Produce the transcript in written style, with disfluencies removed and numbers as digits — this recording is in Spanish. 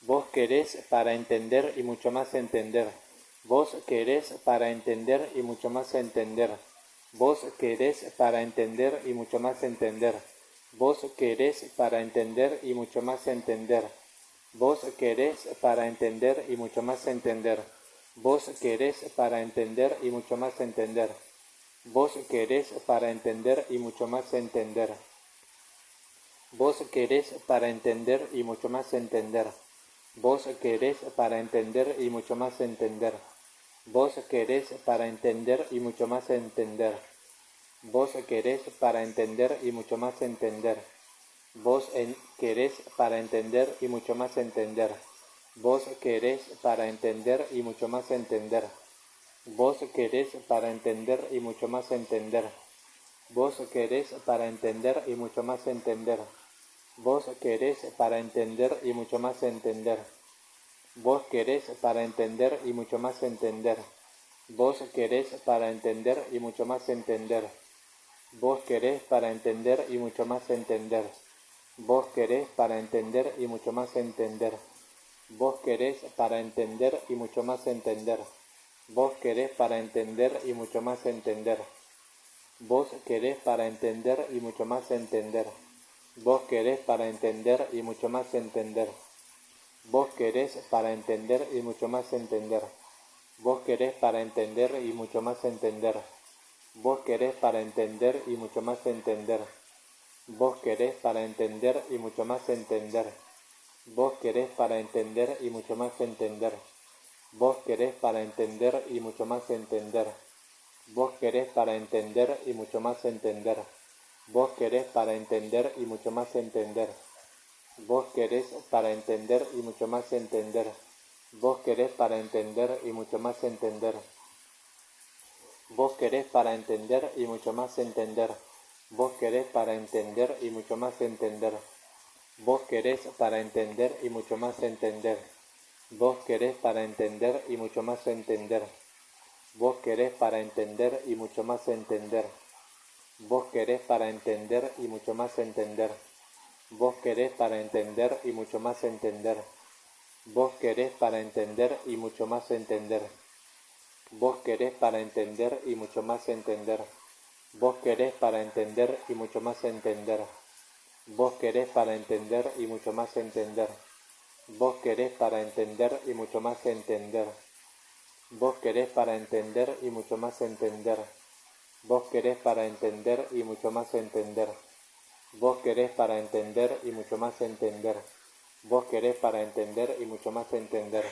Vos querés para entender y mucho más entender. Vos querés para entender y mucho más entender. Vos querés para entender y mucho más entender. Vos querés para entender y mucho más entender. Vos querés para entender y mucho más entender. Vos querés para entender y mucho más entender. Vos querés para entender y mucho más entender. Vos querés para entender y mucho más entender. Vos querés para entender y mucho más entender. Vos querés para entender y mucho más entender. Vos querés para entender y mucho más entender. Vos querés para entender y mucho más entender. Vos querés para entender y mucho más entender. Vos querés para entender y mucho más entender. Vos querés para entender y mucho más entender. Vos querés para entender y mucho más entender. Vos querés para entender y mucho más entender. Vos querés para entender y mucho más entender. Vos querés para entender y mucho más entender. Vos querés para entender y mucho más entender. Vos querés para entender y mucho más entender. Vos querés para entender y mucho más entender. Vos querés para entender y mucho más entender. Vos querés para entender y mucho más entender. Vos querés para entender y mucho más entender. Vos querés para entender y mucho más entender. Vos querés para entender y mucho más entender. Vos querés para entender y mucho más entender. Vos querés para entender y mucho más entender. Vos querés para entender y mucho más entender. Vos querés para entender y mucho más entender. Vos querés para entender y mucho más entender. Vos querés para entender y mucho más entender. Vos querés para entender y mucho más entender. Vos querés para entender y mucho más entender. Vos querés para entender y mucho más entender. Vos querés para entender y mucho más entender. Vos querés para entender y mucho más entender. Vos querés para entender y mucho más entender. Vos querés para entender y mucho más entender. Vos querés para entender y mucho más entender. Vos querés para entender y mucho más entender. Vos querés para entender y mucho más entender. Vos querés para entender y mucho más entender. Vos querés para entender y mucho más entender. Vos querés para entender y mucho más entender. Vos querés para entender y mucho más entender. Vos querés para entender y mucho más entender. Vos querés para entender y mucho más entender. Vos querés para entender y mucho más entender.